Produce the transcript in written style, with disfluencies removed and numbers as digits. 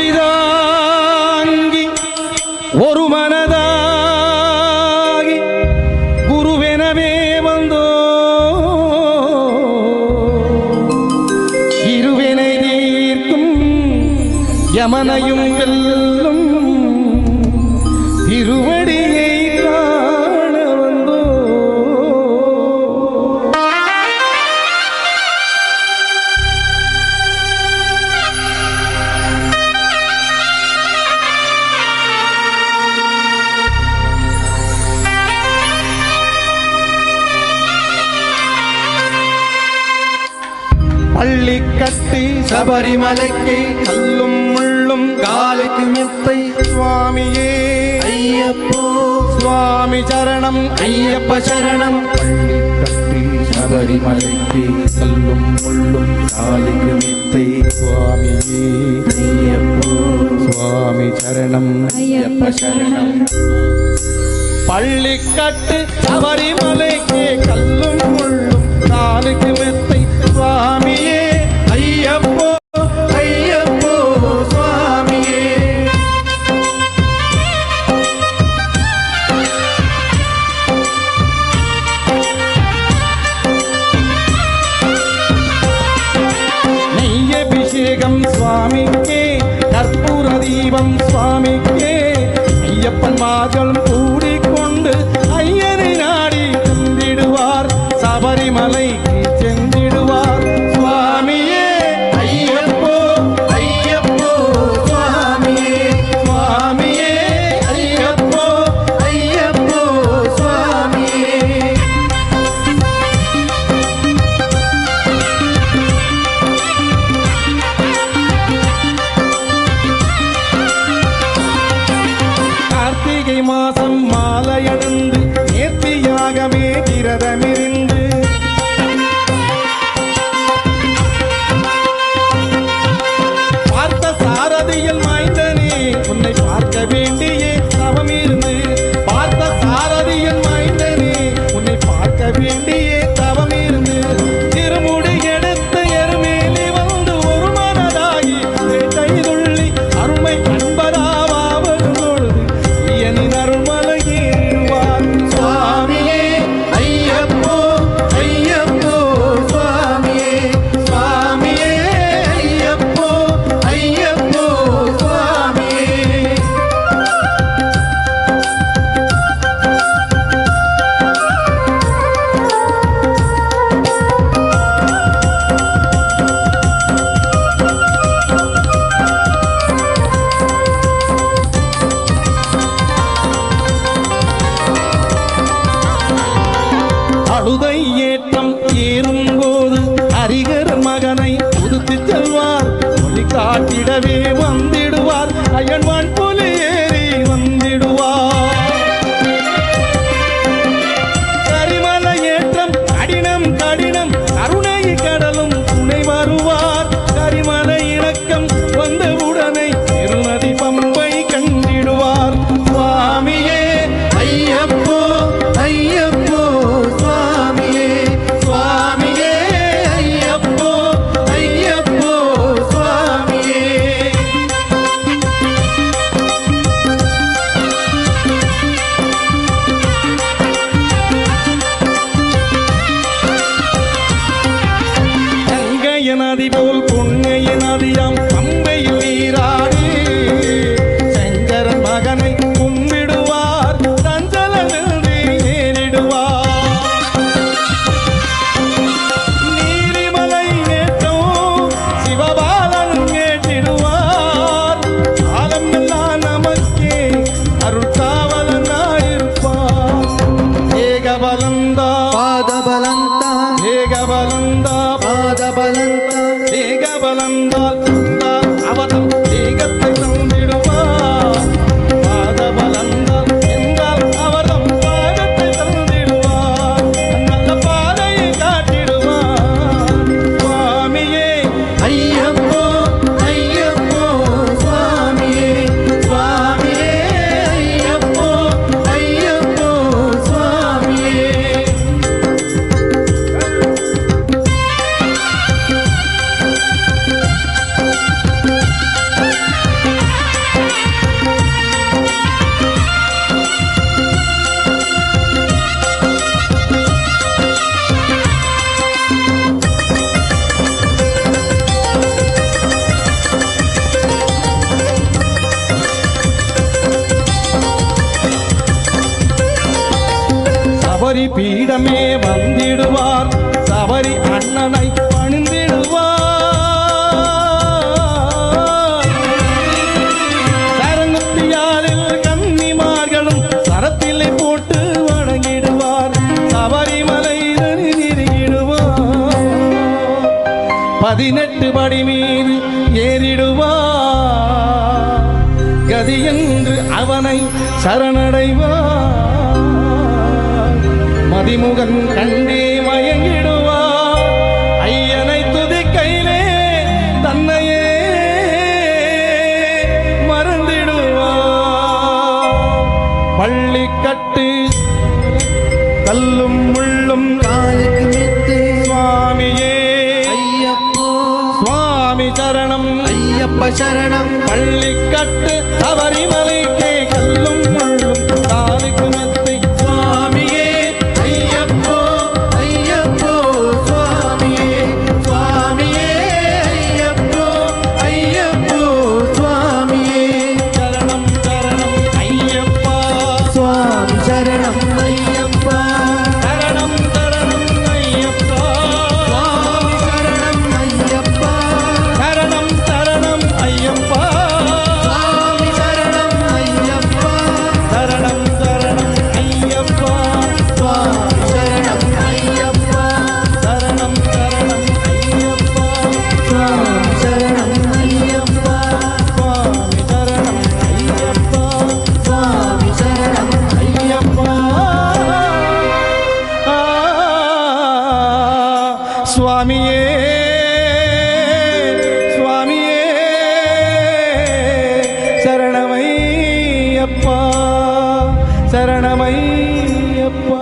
இருமுடிதாங்கி ஒரு மனதாகி குருவெனவே வந்தோ இருவினை தீர்க்கும் யமனையும் வெல்லும் திருவடியை காண வந்தோ. பள்ளி கட்டி சபரிமலைக்கு கல்லும் முள்ளும் காலுக்கு மெத்தை சுவாமியே ஐயப்போ சுவாமி சரணம் ஐயப்ப சரணம். பள்ளி கட்டி சபரிமலைக்கு கல்லும் முள்ளும் காலுக்கு மெத்தை சுவாமியே ஐயப்போ சுவாமி சரணம் ஐயப்ப சரணம். பள்ளி கட்டு சபரிமலைக்கு கல்லும் முள்ளும் காலுக்கு மெத்தை சுவாமியே ஐயப்போ ஐயப்போ சுவாமியே. நெய்யபிஷேகம் சுவாமிக்கே கற்பூர தீபம் சுவாமிக்கே ஐயப்பன் மார்களும் கூடிக்கொண்டு ஐயனை நாடி சென்றிடுவார் சபரிமலைக்கு சென்றிடுவார் சுவாமியே ஐயப்போ ஐயப்போ சுவாமியே சுவாமியே ஐயப்போ ஐயப்போ சுவாமியே. கார்த்திகை மாசம் மாலையடைந்து நேர்த்தியாகவே விரதமிருந்து பார்த்த சாரதியில் மாய்ந்தனே உன்னை பார்க்க வேண்டியே தவமிருந்து பார்த்த சாரதியில் மாய்ந்தனே உன்னை பார்க்க வேண்டியே தவமிருந்து திருமுடி எடுத்த எருமேலி வந்து ஒரு மனதாகி கைதுள்ளி அருமை அன்பராவது பொழுது ஐயனின் அருள்மலை ஏறுவார் சுவாமியே ஐயப்போ ஐயப்போ சுவாமியே சுவாமியே ஐயப்போ ஐயப்போ சுவாமியே. அழுதை ஏற்றம் ஏறும்போது ஹரிகர் மகனை உடுத்து செல்வார் மொழி காட்டிடவே வந்திடுவார் அயன்வான் புலி ஏறி வந்திடுவார். கரிமலை ஏற்றம் கடினம் கடினம் கருணை கடலும் துணை வருவார் கரிமலை இணக்கம் வந்தவுடனே திருநதி பம்பை கண்டிடுவார் சுவாமியே ஐயப்போ ஐயப்போ சுவாமியே சுவாமியே ஐயப்போ ஐயப்போ சுவாமியே. கங்கைய நதி போல் பொன்னைய நதியாம் பம்பையில் நீராடி சங்கரன் மகனை கும்பிடுவார் தஞ்சல நின்றி நேரிடுவார். நீரிமலை ஏற்றம் சிவபாலனும் ஏற்றிடுவார் காலம் எல்லாம் நமக்கே அருட்காவலனாயிருப்பார். ஏகபலந்தா பாதபலந்தா ஏகபலந்தா பாதபலந்தா ஏகபலந்தால் அவதம் ஏகத்தை தந்திடுவார். பாதபலந்தால் என்றால் அவதம் பாதத்தை தந்திடுவார். நல்ல பாதையை காட்டிடுவார் சுவாமியே ஐயப்போ ஐயப்போ சுவாமியே சுவாமியே ஐயப்போ ஐயப்போ சுவாமியே. பீடமே வந்திடுவார் சபரி அண்ணனை பணிந்திடுவார் சரங்குத்தியாரில் கன்னிமார்களும் சரத்திலை போட்டு வணங்கிடுவார் சபரிமலை நெருங்கிடுவார் 18 படி மீது ஏறிடுவார் கதி என்று அவனை சரணடைவார் மதிமுகன் கண்டே மயங்கிடுவார் ஐயனை துதிக்கையிலே தன்னையே மறந்திடுவார் பள்ளிக்கட்டு கல்லும் முள்ளும் காலுக்கு மெத்து சுவாமியே ஐயப்போ சுவாமி சரணம் ஐயப்ப சரணம் பள்ளிக்கட்டு சபரிமலைக்கே கல்லும் முள்ளும் காலுக்கு மெத்தை சுவாமியே ஐயப்போ ஐயப்போ சுவாமியே சுவாமியே ஐயப்போ ஐயப்போ சுவாமியே சரணம் சரணம் ஐயப்பா சுவாமி சரணம் ஐயப்பா சரணம் சரணம் ஐயப்பா சுவாமி சரணம் ஐயப்பா சரணம் சரணம் ஐயப்பா சுவாமி சரணம் ஐயப்பா சரணம் சரணம் ஐயப்பா சுவாமி சரணம் ஐயப்பா சரணம் சரணம் ஐயப்பா சுவாமி சரணம் ஐயப்பா சுவாமி சரணம் ஐயப்பா சுவாமி சரணம் ஐயப்பா சுவாமியே சுவாமியே சரணமையப்பா சரணமையப்பா